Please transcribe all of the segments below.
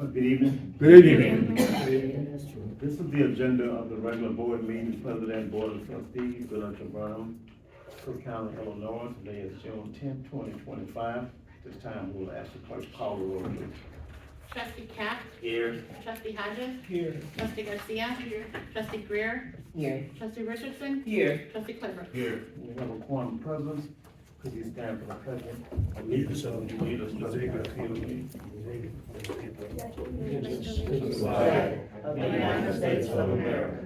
Good evening. Good evening. This is the agenda of the regular board meeting, President, Board of Trustees, Village of Burnham, Cook County, Illinois. Today is June 10th, 2025. This time we will ask the clerk to call the roll, please. Trustee Cap? Here. Trustee Hodges? Here. Trustee Garcia? Here. Trustee Greer? Here. Trustee Richardson? Here. Trustee Claybrookes? Here. We have a quorum present. Could you stand for the president? Lead us on. Lead us, Trustee Garcia, please. Of the United States of America,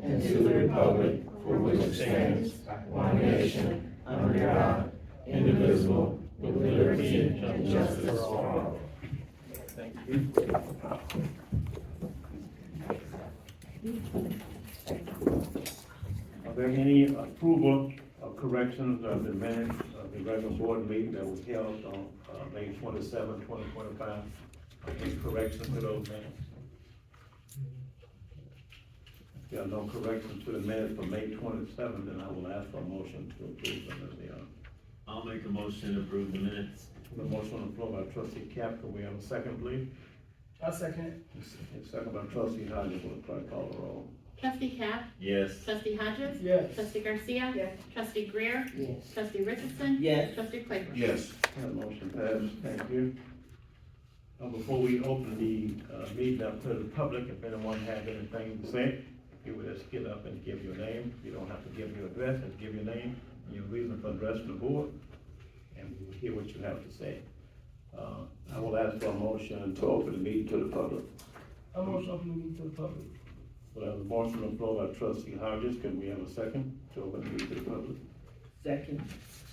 and to the republic for which it stands, one nation, under God, indivisible, with liberty and justice for all. Thank you. Are there any approval of corrections of the minutes of the regular board meeting that was held on May 27, 2025? Any corrections to those minutes? If there are no corrections to the minutes for May 27, then I will ask for a motion to approve them as they are. I'll make a motion to approve the minutes. The motion on the floor by trustee Cap, can we have a second, please? I'll second. Second by trustee Hodges, will the clerk call the roll? Trustee Cap? Yes. Trustee Hodges? Yes. Trustee Garcia? Yes. Trustee Greer? Yes. Trustee Richardson? Yes. Trustee Claybrookes? Yes. That motion passed, thank you. Before we open the meeting up to the public, if anyone has anything to say, you would just get up and give your name. You don't have to give your address, just give your name, and your reason for addressing the board, and we will hear what you have to say. I will ask for a motion to open the meeting to the public. I motion open the meeting to the public. We have a motion on the floor by trustee Hodges, can we have a second to open the meeting to the public? Second.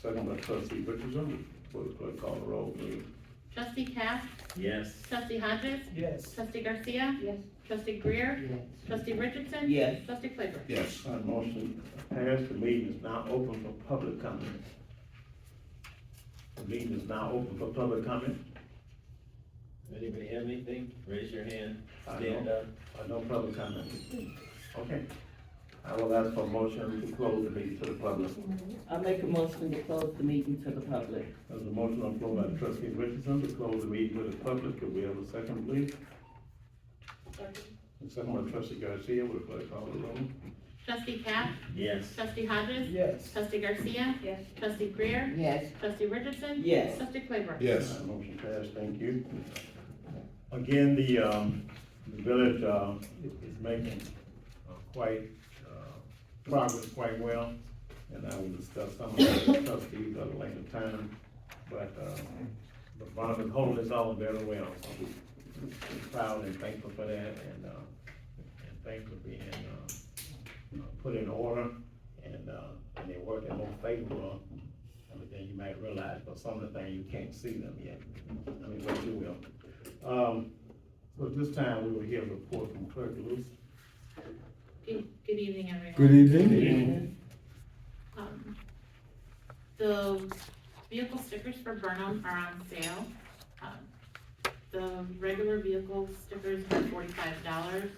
Second by trustee Richardson, will the clerk call the roll, please? Trustee Cap? Yes. Trustee Hodges? Yes. Trustee Garcia? Yes. Trustee Greer? Yes. Trustee Richardson? Yes. Trustee Claybrookes? Yes. Motion passed, the meeting is now open for public comment. The meeting is now open for public comment. Anybody have anything? Raise your hand, I stand know. up. No public comment. Okay. I will ask for a motion to close the meeting to the public. I make a motion to close the meeting to the public. There's a motion on the floor by trustee Richardson to close the meeting to the public. Could we have a second, please? Second by trustee Garcia, will the clerk call the roll? Trustee Cap? Yes. Trustee Hodges? Yes. Trustee Garcia? Yes. Trustee Greer? Yes. Trustee Richardson? Yes. Trustee Claybrookes? Yes. Motion passed, thank you. Again, the village, is making, quite, progress quite well. And I will discuss some of the trustees at a later time, but Burnham is holding this all very well. So we're proud and thankful for that, and thankful for being, put in order, and they're working more favorable. Everything you might realize, but some of the things you can't see them yet. I mean, but you will. So at this time, we will hear a report from Clerk Lewis. Good evening, everyone. Good evening. The vehicle stickers for Burnham are on sale. The regular vehicle stickers are $45.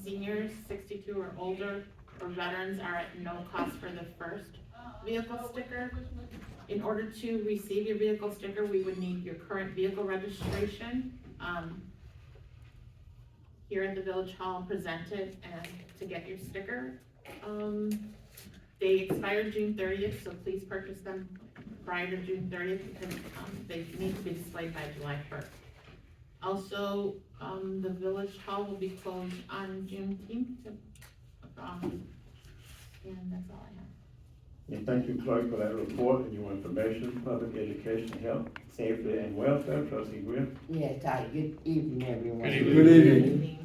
Seniors 62 or older or veterans are at no cost for the first vehicle sticker. In order to receive your vehicle sticker, we would need your current vehicle registration. Here at the Village Hall, present it and to get your sticker. They expire June 30th, so please purchase them prior to June 30th because they need to be displayed by July 1st. Also, the Village Hall will be closed on Juneteenth. And that's all I have. And thank you, Clerk, for that report and your information, public education, health, safety, and welfare. Trustee Greer. Yes, good evening, everyone. Good evening.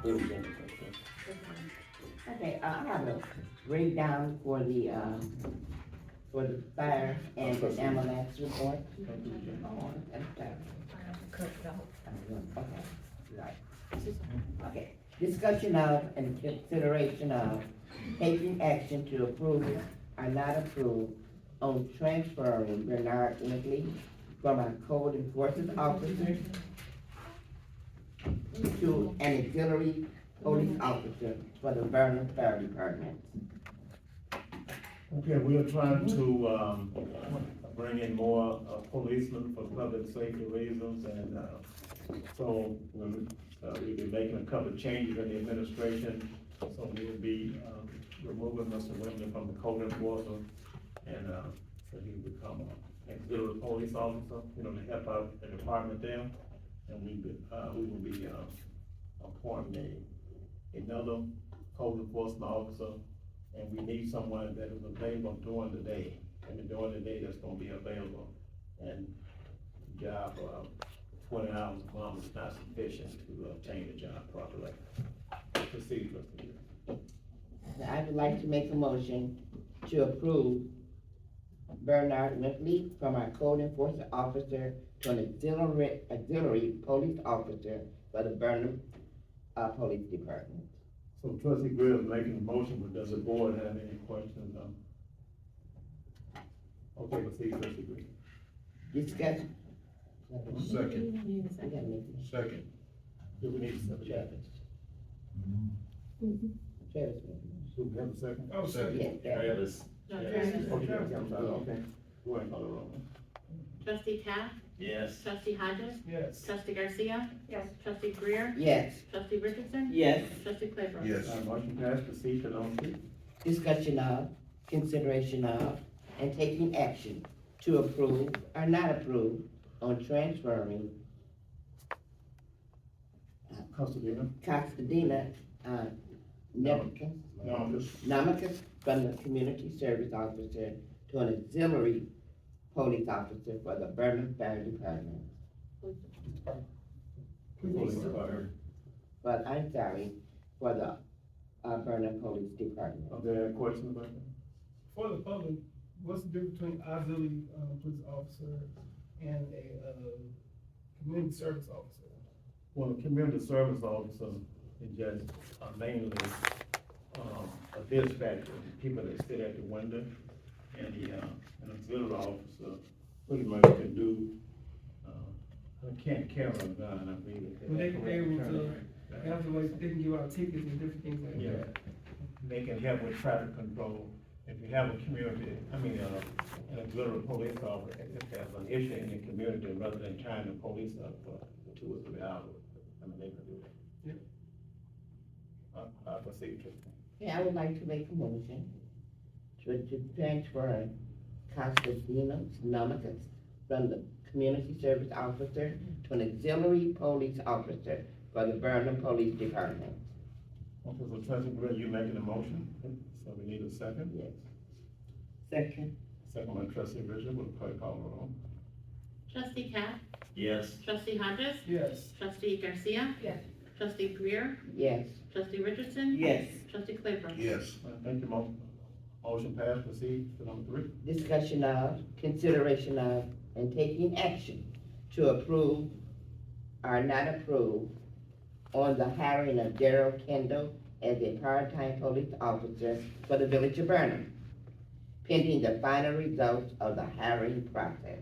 Good evening. Okay, I have a breakdown for the fire and the ambulance report. Oh, that's better. Okay, right. Okay, discussion of and consideration of taking action to approve or not approve on transferring Bernard Wimbley from our code enforcement officer to an auxiliary police officer for the Burnham Fire Department. Okay, we are trying to, bring in more, policemen for public safety reasons, and, so, we'll be making a couple of changes in the administration. So we'll be, removing Mr. Wimbley from the code enforcement, and, so he will become an auxiliary police officer, to help out the department there. And we will be, appointing another code enforcement officer, and we need someone that is available during the day. And during the day, that's gonna be available, and the job, 20 hours a month is not sufficient to obtain the job properly. Proceed, trustee. I would like to make a motion to approve Bernard Wimbley from our code enforcement officer to an auxiliary police officer for the Burnham, Police Department. So trustee Greer is making a motion, but does the board have any questions? Okay, proceed, trustee Greer. Discussion. Second. Need a We second. gotta make it. Second. Do we need a second? Travis. Travis. Do we have a second? Oh, second. Yes, that- Travis. No, Yes. Travis. Okay, I'm sorry, okay. Go ahead, call the roll. Trustee Cap, Yes. trustee Hodges, Yes. trustee Garcia. Yes. Trustee Greer, Yes. trustee Richardson. Yes. Trustee Claybrook. Yes. Motion passed, proceed to number 3. Discussion of, consideration of, and taking action to approve or not approve on transferring Costadino. Costadina, Nomikos from the community service officer to an auxiliary police officer for the Burnham Fire Department. But I'm sorry, for the, Burnham Police Department. Are there any questions about that? For the public, what's the difference between auxiliary, police officer and a, community service officer? Well, a community service officer is just mainly, a dispatcher, people that sit at the window, and an auxiliary officer pretty much can do, can't carry a gun, I believe. Well, they can be able to, have the way, they can give out tickets and different things like Yeah, that. they can help with traffic control. If you have a community, an auxiliary police officer, if there's an issue in the community, rather than trying to police up for 2 or 3 hours, they can do that. Yep. I proceed, trustee. Yeah, I would like to make a motion to transfer Costadinos, Nomikos from the community service officer to an auxiliary police officer for the Burnham Police Department. Okay, so trustee Greer, you making a motion, so we need a second? Yes. Second. Second by trustee Richard, will clerk call the roll? Trustee Cap, Yes. trustee Hodges, Yes. trustee Garcia. Yes. Trustee Greer, Yes. trustee Richardson. Yes. Trustee Claybrook. Yes. Thank you, motion passed, proceed to number 3. Discussion of, consideration of, and taking action to approve or not approve on the hiring of Darryl Kendall as a part-time police officer for the village of Burnham, pending the final results of the hiring process.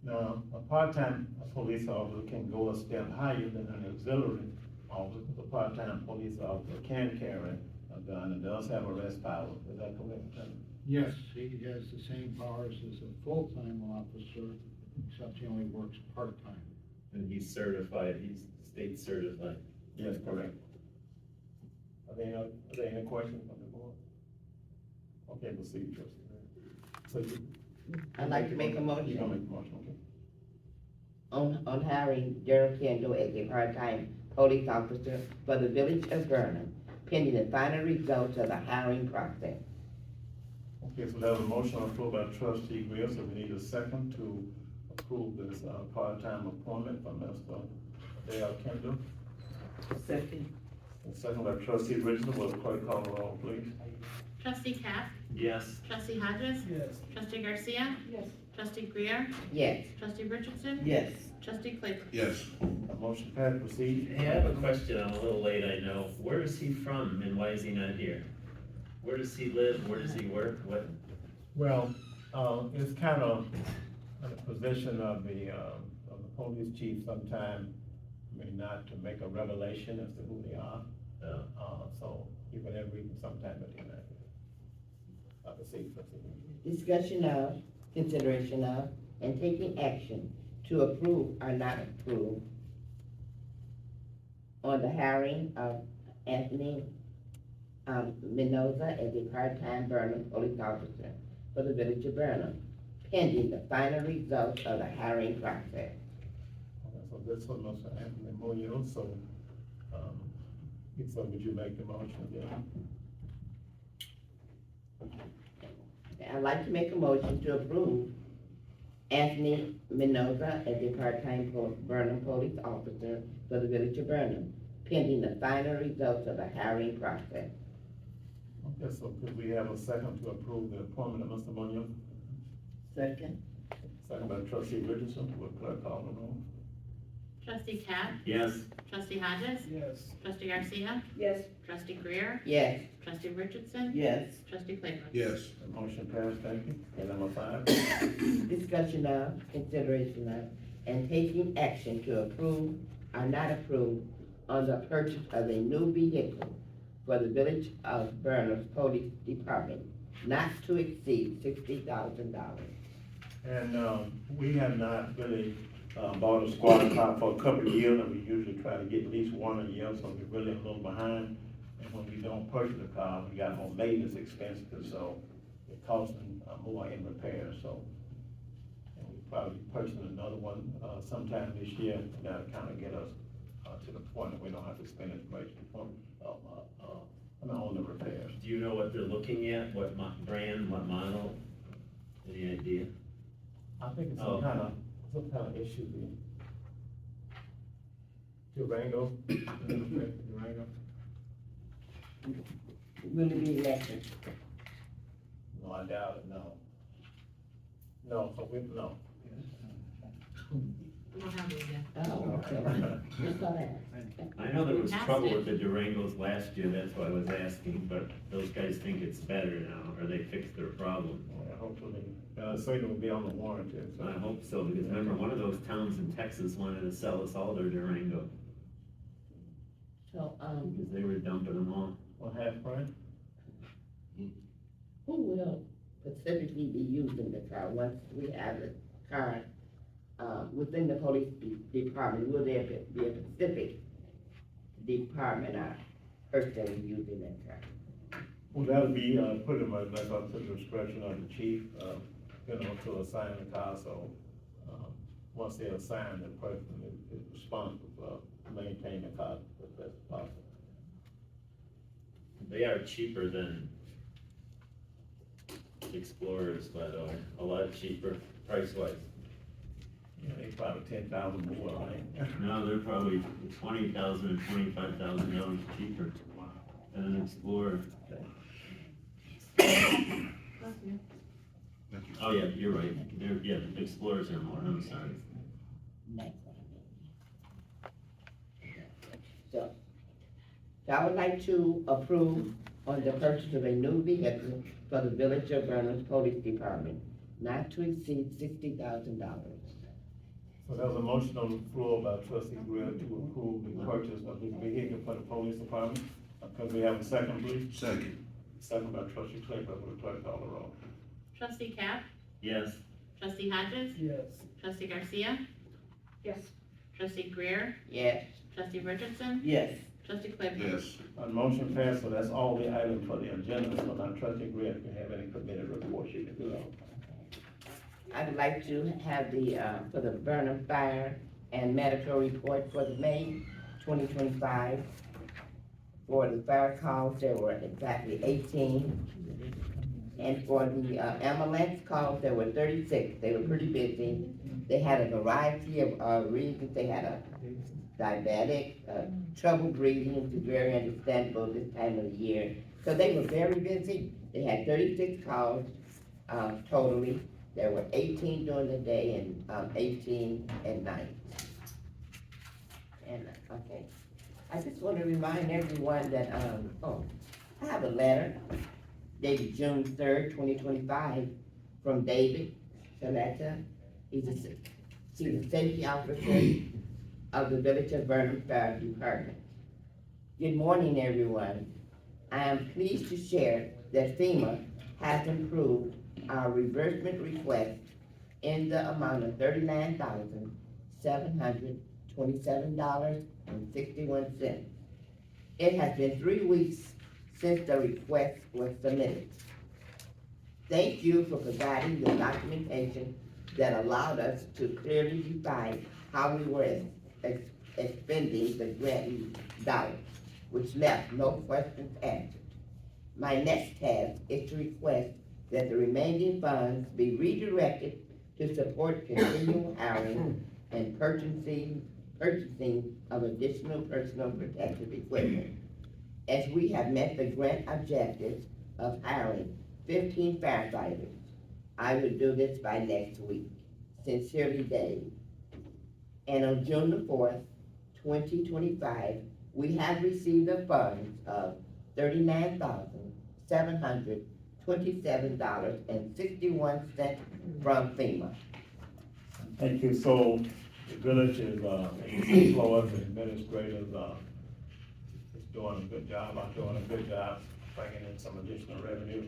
Now, a part-time police officer can go a step higher than an auxiliary officer, because a part-time police officer can carry a gun and does have arrest power, is that correct, Lieutenant? Yes, he has the same powers as a full-time officer, except he only works part-time. And he's certified, he's state certified. Yes, correct. Are there any questions from the board? Okay, proceed, trustee. So you. I'd like to make a You're motion gonna make a motion, okay? on hiring Darryl Kendall as a part-time police officer for the village of Burnham, pending the final results of the hiring process. Okay, so there's a motion on the floor by trustee Greer, so we need a second to approve this, part-time appointment for Mr. Darryl Kendall. Second. And second by trustee Richardson, will the clerk call the roll, please? Trustee Cap, Yes. trustee Hodges, Yes. trustee Garcia. Yes. Trustee Greer, Yes. trustee Richardson. Yes. Trustee Claybrook. Yes. Motion passed, proceed. Hey, I have a question, I'm a little late, I know. Where is he from and why is he not here? Where does he live, where does he work, what? Well, it's kind of a position of the police chief sometime I mean, not to make a revelation as to who they are. So you can have reading sometime at the end. Have a seat, trustee. Discussion of, consideration of, and taking action to approve or not approve on the hiring of Anthony Mendoza as a part-time Burnham police officer for the village of Burnham, pending the final results of the hiring process. Okay, so this one was for Anthony Munoz, so, would you make the motion again? I'd like to make a motion to approve Anthony Mendoza as a part-time Burnham police officer for the village of Burnham, pending the final results of the hiring process. Okay, so could we have a second to approve the appointment of Mr. Munoz? Second. Second by trustee Richardson, will clerk call the roll? Trustee Cap, Yes, trustee Hodges, Yes. trustee Garcia, Yes. trustee Greer, Yes. trustee Richardson, Yes. trustee Claybrook. Yes. The motion passed, thank you. And number 5? Discussion of, consideration of, and taking action to approve or not approve on the purchase of a new vehicle for the village of Burnham's police department, not to exceed $60,000. And, we have not really, bought a squad car for a couple of years, and we usually try to get at least one a year, so we're really a little behind. And when we don't purchase a car, we got more maintenance expenses, so it costs more in repairs, so. And we probably purchasing another one, sometime this year, and that'll kind of get us, to the point that we don't have to spend as much on the repairs. do you know what they're looking at, what brand, what model? Any idea? I think it's Oh. some kind of issue Durango. Durango. Will it be elected? No, I doubt it, no. No, so no. We don't have it yet. Oh, okay. Just thought I'd ask. I know there was Asked trouble it. with the Durangos last year, that's why I was asking, but those guys think it's better now, or they fixed their problem. Yeah, hopefully, certainly will be on the warranty, so. I hope so, because remember, one of those towns in Texas wanted to sell us all their Durango, So, because they were dumping them all. Well, half price? who will specifically be using the car once we have the car, within the police department? Will there be a specific department or person using that car? Well, that'll be, pretty much like up to the discretion of the chief, to assign the car, so, once they assign, the person is responsible for maintaining the car as best as possible. They are cheaper than Explorers, by the way, a lot cheaper, price-wise. You know, they probably 10,000 more, right? No, they're probably $20,000 or $25,000 cheaper than an Explorer. Oh, yeah, you're right, the Explorers are more, I'm sorry. Next one. So I would like to approve on the purchase of a new vehicle for the village of Burnham's police department, not to exceed $60,000. So there was a motion on the floor by trustee Greer to approve the purchase of this vehicle for the police department. Could we have a second, please? Second. Second by trustee Claybrook, will the clerk call the roll? Trustee Cap, Yes, trustee Hodges, Yes. trustee Garcia, Yes. trustee Greer, Yes. trustee Richardson, Yes. trustee Claybrook. Yes. Motion passed, so that's all the items for the agenda, so now trustee Greer, if you have any committee reports, you can do that. I'd like to have the, for the Burnham Fire and Medical Report for the May 2025. For the fire calls, there were exactly 18. And for the ambulance calls, there were 36. They were pretty busy. They had a variety of reasons. They had a diabetic, trouble breathing, which is very understandable this time of the year. So they were very busy. They had 36 calls totally. There were 18 during the day and 18 at night. And, okay, I just want to remind everyone that, I have a letter dated June 3rd, 2025, from David Shaletta. He's a safety officer of the Village of Burnham Fire Department. Good morning, everyone. I am pleased to share that FEMA has approved our reimbursement request in the amount of $39,727.61. It has been 3 weeks since the request was submitted. Thank you for providing the documentation that allowed us to clearly define how we were expending the grant dollars, which left no questions answered. My next task is to request that the remaining funds be redirected to support continual hiring and purchasing of additional personal protective equipment. As we have met the grant objectives of hiring 15 firefighters, I will do this by next week. Sincerely, Dave. And on June the 4th, 2025, we have received the funds of $39,727.61 from FEMA. Thank you. So the village is, employees and administrators, is doing a good job. I'm doing a good job bringing in some additional revenue.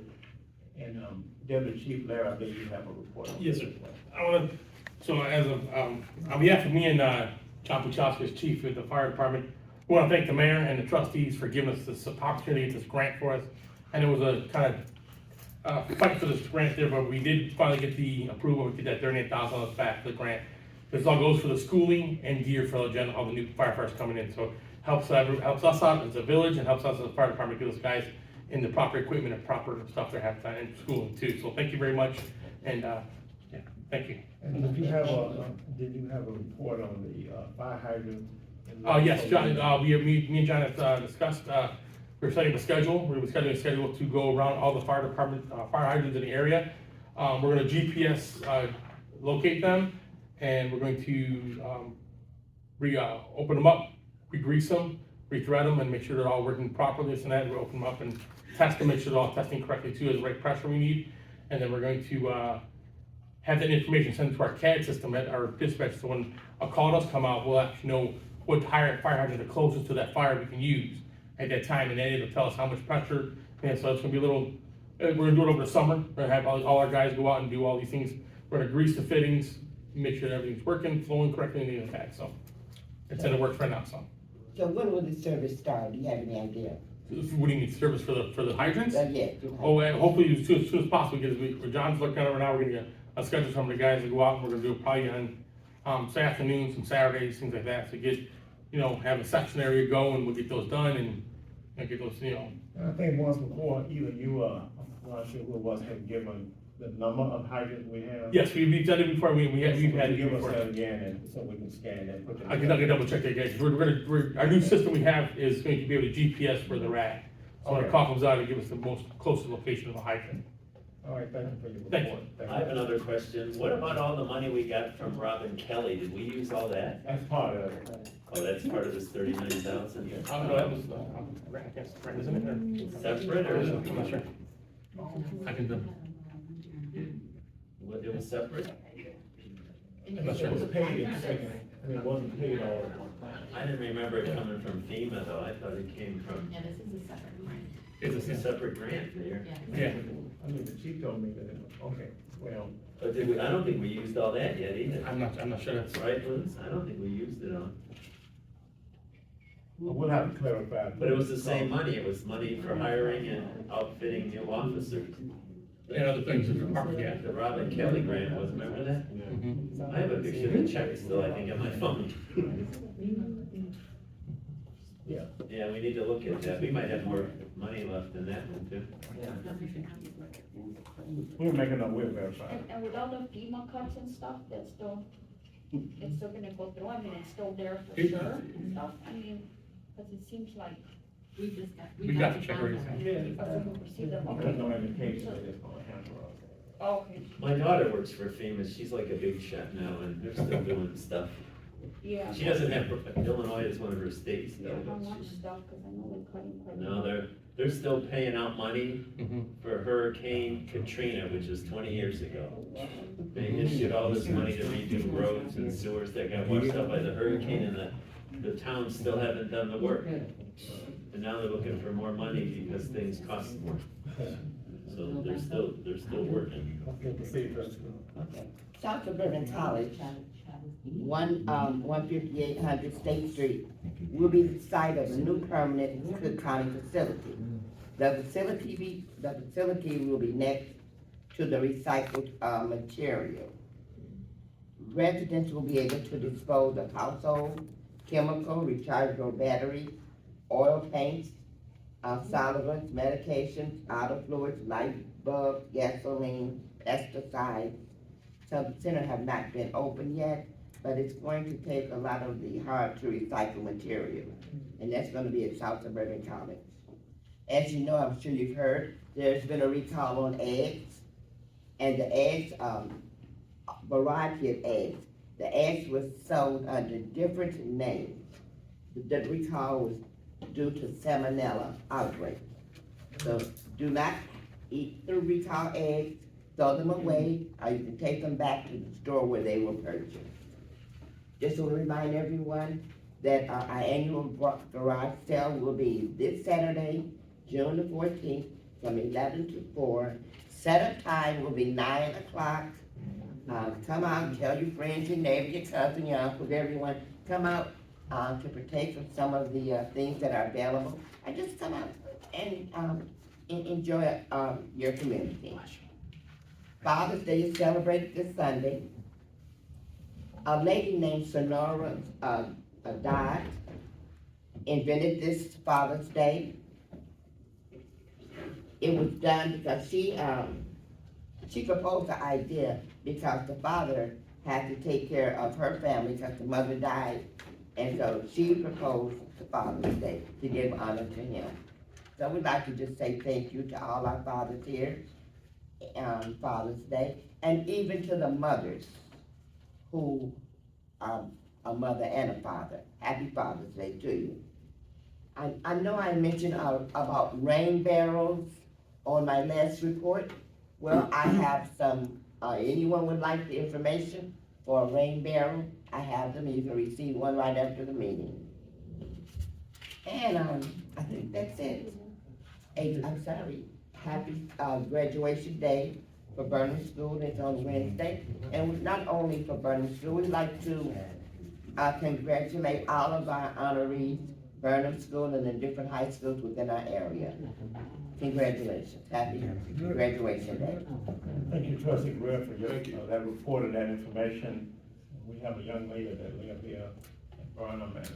And, Deputy Chief Larry, I believe you have a report. Yes, sir. So as of, on behalf of me and, John Puchowski as chief of the fire department, we want to thank the mayor and the trustees for giving us this opportunity, this grant for us. And it was a kind of, fight for this grant there, but we did finally get the approval to get that $38,000 back for the grant. This all goes for the schooling and gear for all the new firefighters coming in. So helps us out as a village and helps us as a fire department, give us guys in the proper equipment and proper stuff they have in schooling too. So thank you very much, and, yeah, thank you. And did you have a report on the, fire hydrant? Yes, John, me and John have, discussed, we're setting a schedule, we're scheduling a schedule to go around all the fire department, fire hydrants in the area. We're gonna GPS, locate them, and we're going to, open them up, re-grease them, re-thread them, and make sure they're all working properly, this and that. We'll open them up and test them, make sure they're all testing correctly too, at the right pressure we need. And then we're going to, have that information sent to our CAD system at our dispatch, so when a call does come out, we'll actually know what fire hydrant is closest to that fire we can use at that time, and then it'll tell us how much pressure. And so it's gonna be a little, we're gonna do it over the summer. We're gonna have all our guys go out and do all these things. We're gonna grease the fittings, make sure that everything's working, flowing correctly in the attack, so. It's in the works right now, so. So when will the service start? Do you have any idea? What do you need, service for the hydrants? Yes. Oh, hopefully as soon as possible, because John's looking at it right now, we're gonna get a schedule from the guys to go out, and we're gonna do it probably on, some afternoons, some Saturdays, things like that, to get, have a section area go, and we'll get those done, and get those, And I think once before, either you, I'm not sure who was had given the number of hydrants we have. Yes, we've done it before, we've had it Give us before. that again, and so we can scan that. Put that I can double check that, guys. Our new system we have is going to be able to GPS where they're at. So when a call comes out, it'll give us the most closest location of a hydrant. All right, thank you for your Thank you. report. I have another question. What about all the money we got from Robin Kelly? Did we use all that? That's part of it. Oh, that's part of this 39,000? No, that was, I guess, isn't it? Separate or? I'm not sure. I can do. What, it was separate? I'm not sure. It was paid, it wasn't paid all. I didn't remember it coming from FEMA though. I thought it came from, Yeah, this is a separate grant. it's a separate grant there. Yeah. I mean, the chief told me that, okay, well, But did we, I don't think we used all that yet either. I'm not sure that's right. Right, Liz? I don't think we used it all. we'll have to clarify. But it was the same money. It was money for hiring and outfitting new officers. And other things, yeah. The Robin Kelly grant was, remember that? I have a picture of the check still, I think, on my phone. Yeah. Yeah, we need to look at that. We might have more money left in that one too. We're making up, we'll verify. And with all the FEMA cuts and stuff, that's still, it's still gonna go through, I mean, it's still there for sure and stuff, I mean, cause it seems like, We just got. We got the check funds. already. we received them. There's no indication that it's gonna handle us. Okay, My daughter works for FEMA. She's like a big shot now and they're still doing stuff. yeah. She doesn't have, Illinois is one of her states though. How but much she's- stuff, cause I know they're cutting quite a No, bit. they're still paying out money Mhm. for Hurricane Katrina, which is 20 years ago. They issued all this money to redo roads and sewers that got washed out by the hurricane, and the towns still haven't done the work. And now they're looking for more money because things cost more. So they're still working. Okay, proceed, trustee. Okay. South Suburban College, 15800 State Street, will be the site of a new permanent Cook County facility. The facility will be next to the recycled, material. Residents will be able to dispose of household, chemical, rechargeable batteries, oil paints, solvents, medications, auto fluids, light bulbs, gasoline, pesticides. Some center have not been open yet, but it's going to take a lot of the hard to recycle material. And that's gonna be at South Suburban College. As you know, I'm sure you've heard, there's been a recall on eggs. And the eggs, variety of eggs. The eggs was sold under different names. The recall was due to salmonella outbreak. So do not eat the recall eggs, throw them away, or you can take them back to the store where they were purchased. Just to remind everyone that our annual garage sale will be this Saturday, June the 14th, from 11 to 4. Setup time will be 9 o'clock. Come out, tell your friends, your neighbors, your cousin, your uncles, everyone, come out to partake of some of the things that are available. And just come out and enjoy your community. Father's Day is celebrated this Sunday. A lady named Sonora Dodd invented this Father's Day. It was done because she proposed the idea because the father had to take care of her family because the mother died. And so she proposed the Father's Day to give honor to him. So we'd like to just say thank you to all our fathers here on Father's Day, and even to the mothers who are a mother and a father. Happy Father's Day to you. I know I mentioned about rain barrels on my last report. Well, I have some, anyone would like the information for a rain barrel? I have them, you can receive one right after the meeting. And I think that's it. I'm sorry, happy graduation day for Burnham School, it's on Wednesday. And not only for Burnham School, we'd like to congratulate all of our honorees, Burnham School and the different high schools within our area. Congratulations, happy graduation day. Thank you, trustee Greer, for your, that report and that information. We have a young lady that lives here in Burnham, and,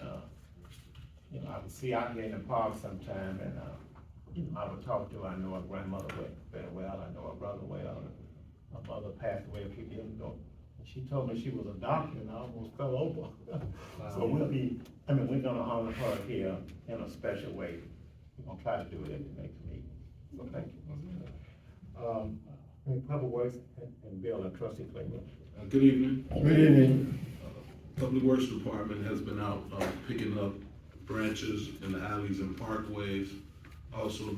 you know, I would see out here in the park sometime, and, I would talk to her. I know her grandmother very well, I know her brother well. Her mother passed away a few years ago. She told me she was a doctor, and I almost fell over. So we're gonna honor her here in a special way. We're gonna try to do it at the next meeting, so thank you. Public Works and Bill and trustee Claybrook. Good evening. Good evening. Public Works Department has been out picking up branches in the alleys and parkways, also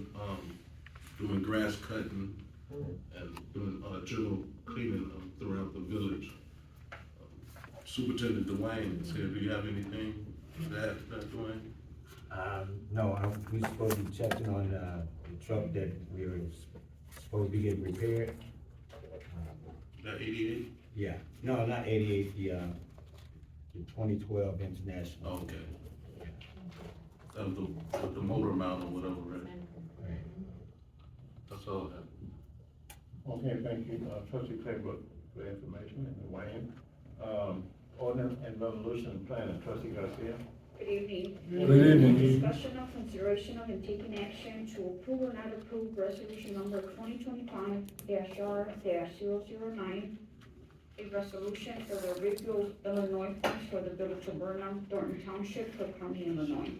doing grass cutting and doing general cleaning throughout the village. Superintendent Dwayne is here. Do you have anything to add to that, Dwayne? No, we supposed to be checking on the truck that we were supposed to be getting repaired. That 88? Yeah, no, not 88, the 2012 International. Oh, okay. That was the motor mount or whatever, right? Right. That's all I have. Okay, thank you, trustee Claybrook, for the information, and Dwayne. Ordinance and resolution plan, trustee Garcia. Good evening. Good evening. Discussion of consideration of and taking action to approve or not approve resolution number 2025-R-009, a resolution for the Rebuild Illinois funds for the village of Burnham, Thornton Township, Cook County, Illinois.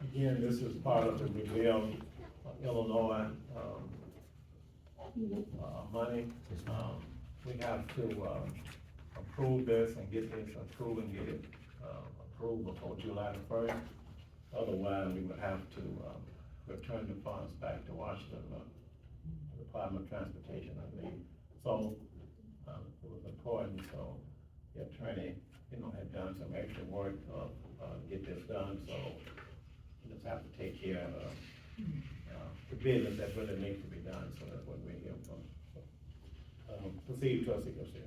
Again, this is part of the Rebuild Illinois, money. We have to, approve this and get this approved and get it, approved before July the 1st. Otherwise, we would have to, return the funds back to Washington, Department of Transportation, I believe. So, it was important, so the attorney, had done some extra work, to get this done, so we just have to take care of, the business that really needs to be done, so that's what we're here for. Proceed, trustee Garcia.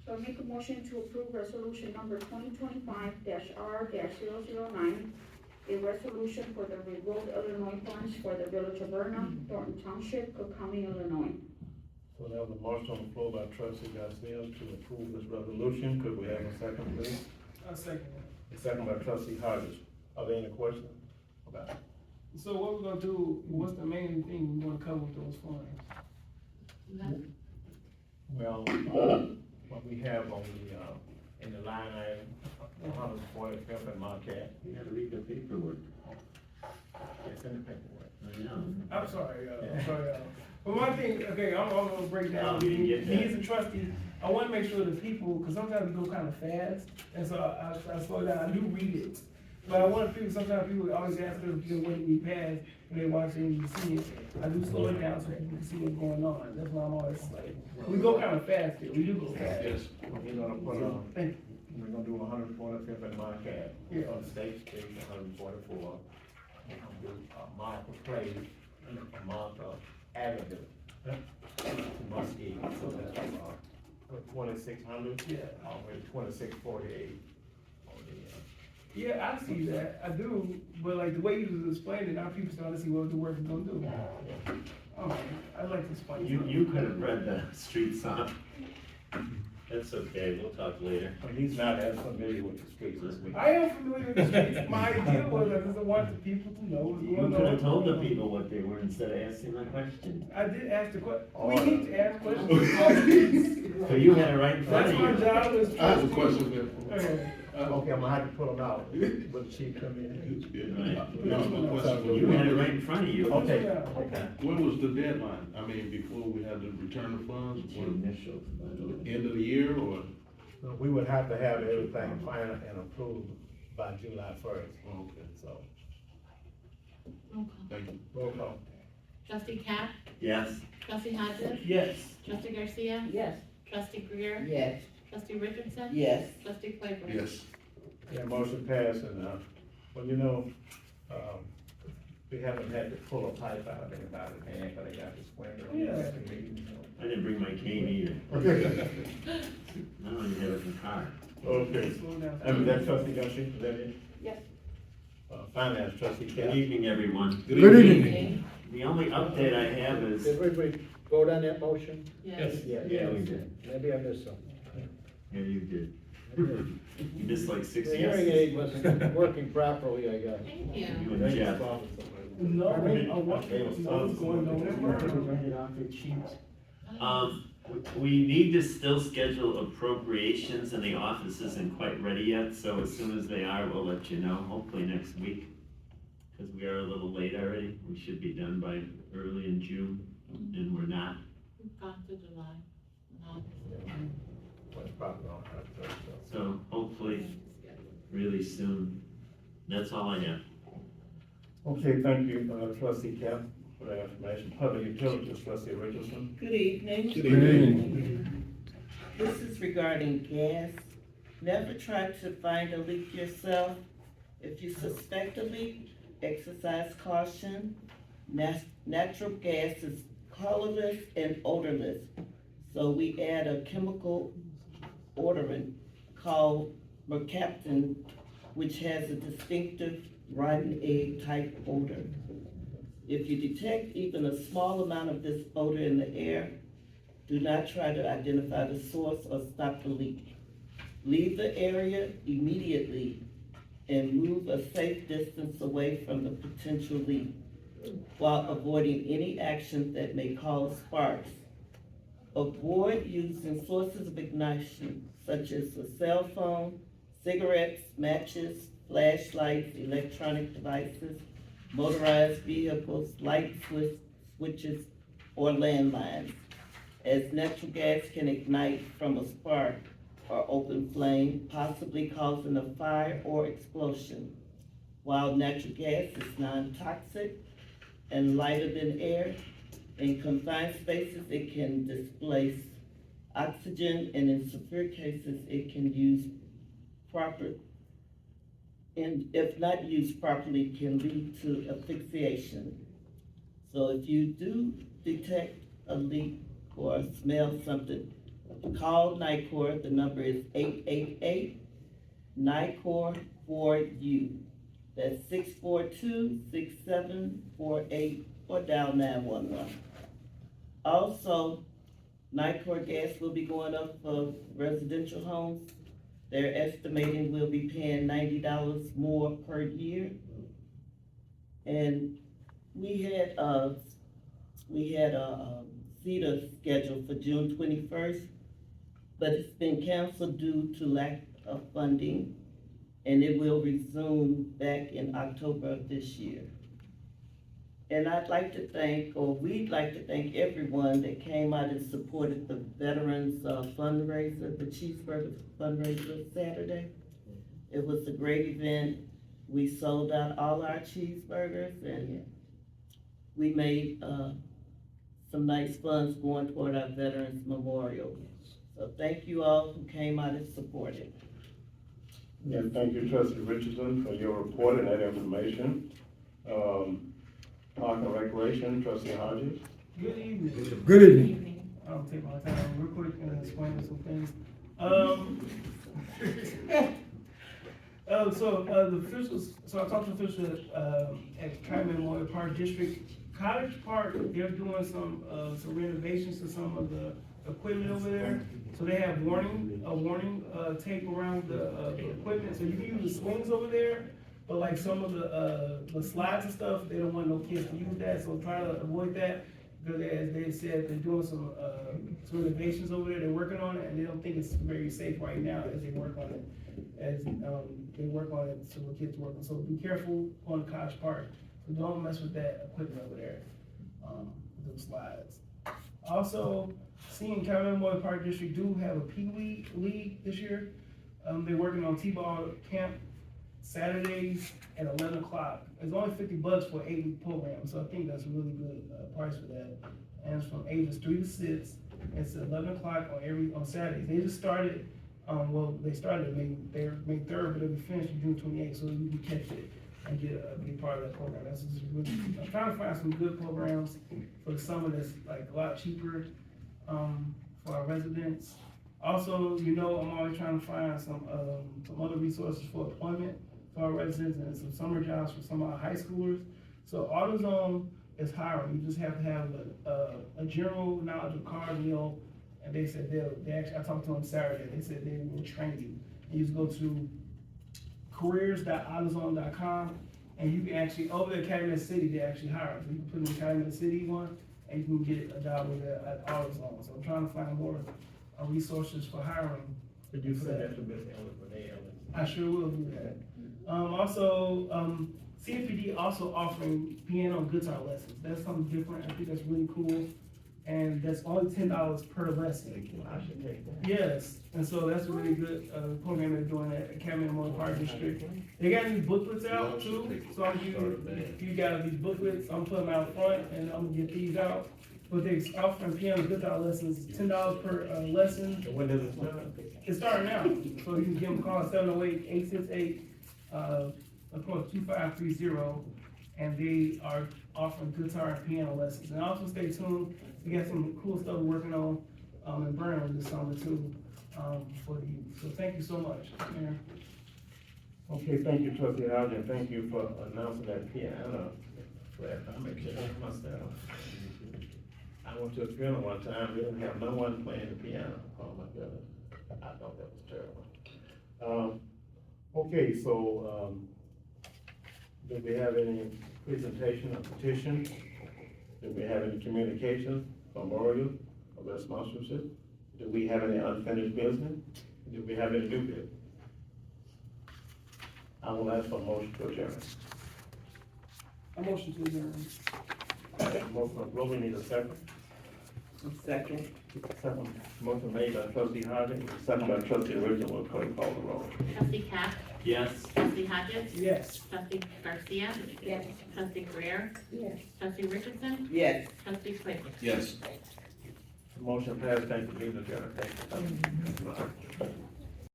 So I make a motion to approve resolution number 2025-R-009, a resolution for the Rerolled Illinois funds for the village of Burnham, Thornton Township, Cook County, Illinois. So there was a motion on the floor by trustee Garcia to approve this resolution. Could we have a second, please? I second that. A second by trustee Hodges. Are there any questions about it? So what we're gonna do, what's the main thing we wanna cover with those funds? Well, what we have on the, in the line item, 145th and Marquette. You gotta read the paperwork. It's in the paperwork. I know. I'm sorry, but one thing, okay, I'm gonna break down, Oh, you didn't get that. he's a trustee, I wanna make sure the people, cause sometimes we go kinda fast, and so I slow down, I do read it. But I want people, sometimes people always ask them if when we pass, and they watch it and you see it, I do slow it down so people can see what's going on, that's why I'm always like, we go kinda fast here, we do go fast. Yes. We're gonna put, Thank you. we're gonna do 145th and Marquette. Yeah. On State Street, 144. We're gonna do Martha Place, Martha Avenue. Muskie, so that's, 2600. Yeah. Already 2648. Yeah, I see that, I do, but like the way you was explaining, now people starting to see what the work is gonna do. Okay, I'd like to explain. You could have read the street sign. That's okay, we'll talk later. But he's not as familiar with the streets as we. I am familiar with the streets, my idea was I just want the people to know what's You going on. could have told the people what they were instead of asking the question. I did ask the question, we Oh. need to ask questions. So you had it right in front That's of my you. job as. I have a question there. Okay. Okay, I'm gonna have to pull them out, but the chief come in. Right. No, my question You had it was, right in front of you. Okay, Yeah. okay. when was the deadline? I mean, before we had to return the funds, when, end of the year, or? So we would have to have everything final and approved by July 1st. Okay, So, Roll call. thank you. roll call. Trustee Cap, Yes. trustee Hodges, Yes. trustee Garcia, Yes. trustee Greer, Yes. trustee Richardson. Yes. Trustee Claybrook. Yes. Yeah, motion passed, and, well, we haven't had to pull a pipe out of anybody's hand, but I got this winter. Yeah. I didn't bring my cane either. I don't even have it in the car. Okay, Slow down. and that trustee Garcia, is that it? Yes. Finance trustee Good Cap. evening, everyone. Good evening. The only update I have is, Did we vote on that motion? Yes. yeah, we did. Maybe I missed something. Yeah, you did. You missed like 6 The hearing aid yeses. wasn't working properly, I guess. Thank you. You and Jeff. No, I want to know what's going on. We need to still schedule appropriations, and the office isn't quite ready yet, so as soon as they are, we'll let you know, hopefully next week. Cause we are a little late already, we should be done by early in June, and we're not. We've gone to July. No. What's proper on that, So hopefully, really soon. That's all I have. Okay, thank you, trustee Cap, for that information. Public utilities, trustee Richardson. Good evening. Good evening. This is regarding gas. Never try to find a leak yourself. If you suspect a leak, exercise caution. Natural gas is colorless and odorless. So we add a chemical odorant called mercaptan, which has a distinctive rotten egg type odor. If you detect even a small amount of this odor in the air, do not try to identify the source or stop the leak. Leave the area immediately and move a safe distance away from the potential leak while avoiding any actions that may cause sparks. Avoid using sources of ignition such as a cell phone, cigarettes, matches, flashlights, electronic devices, motorized vehicles, light switches, or landlines, as natural gas can ignite from a spark or open flame, possibly causing a fire or explosion. while natural gas is non-toxic and lighter than air. In confined spaces, it can displace oxygen, and in severe cases, it can use and if not used properly, can lead to asphyxiation. So if you do detect a leak or smell something, call NICOR. The number is 888-NICOR-4U. That's 642-6748, or dial 911. Also, NICOR gas will be going up for residential homes. They're estimating we'll be paying $90 more per year. And we had a CETA scheduled for June 21st, but it's been canceled due to lack of funding, and it will resume back in October of this year. And I'd like to thank, or we'd like to thank everyone that came out and supported the veterans fundraiser, the cheeseburger fundraiser Saturday. It was a great event. We sold out all our cheeseburgers, and we made some nice funds going toward our Veterans Memorial. So thank you all who came out and supported. Yeah, thank you, Trustee Richardson, for your report and that information. Park and Recreation, Trustee Hodges. Good evening. Good evening. I'll take my time real quick and explain some things. The officials, so I talked to officials at Calumet Memorial Park District. Cottage Park, they're doing some renovations to some of the equipment over there. So they have a warning tape around the equipment, so you can use the swings over there. But like some of the slides and stuff, they don't want no kids to use that, so try to avoid that. Because as they said, they're doing some renovations over there, they're working on it, and they don't think it's very safe right now as they work on it. So the kids work on it. So be careful on Cottage Park. So don't mess with that equipment over there, those slides. Also, seeing Calumet Memorial Park District do have a Pee-wee League this year. They're working on T-ball camp Saturdays at 11 o'clock. It's only $50 for an 8-week program, so I think that's a really good price for that. And it's from ages 3 to 6. It's at 11 o'clock on Saturdays. They just started. They started May 3rd, but it'll be finished June 28th, so you can catch it and be a part of that program. That's just really. I'm trying to find some good programs for the summer that's like a lot cheaper for our residents. Also, I'm always trying to find some other resources for employment for our residents and some summer jobs for some of our high schoolers. So AutoZone is hiring. You just have to have a general knowledge of car wheel, and they said they actually, I talked to them Saturday, they said they will train you. And you just go to careers.autozone.com, and you can actually, over at Calumet City, they actually hire. So you can put in the Calumet City one, and you can get a job with it at AutoZone. So I'm trying to find more resources for hiring. Could you send that to Ms. Renee Ellis? I sure will do that. Also, CFPD also offering piano and guitar lessons. That's something different. I think that's really cool. And that's only $10 per lesson. I should take that. Yes, and so that's a really good program they're doing at Calumet Memorial Park District. They got these booklets out too. So if you got these booklets, I'm putting them out front and I'm gonna get these out. But they're offering piano and guitar lessons, $10 per lesson. When does it start? It's starting now, so you can give them a call, 708-868, of course, 2530, and they are offering guitar and piano lessons. And also stay tuned, we got some cool stuff we're working on in Burnham this summer too, for the youth. So thank you so much, Mayor. Okay, thank you, Trustee Hodges, and thank you for announcing that piano. I make sure that's myself. I went to a funeral one time, we didn't have no one playing the piano. Oh my goodness, I thought that was terrible. Okay, so, do we have any presentation of petition? Do we have any communication, memorial, or their sponsorship? Do we have any unfinished business? Do we have any new business? I will ask for a motion to adjourn. A motion to adjourn. Motion on the floor, we need a second. Second. Second, motion made by Trustee Hodges, second by Trustee Richardson. Will clerk call the roll? Trustee Cap? Yes. Trustee Trustee Hodges? Yes. Trustee Garcia? Yes. Trustee Greer? Yes. Trustee Richardson? Yes. Trustee Claybrook? Yes. Motion passed, thank you, Ms. Adjourned. Thank you.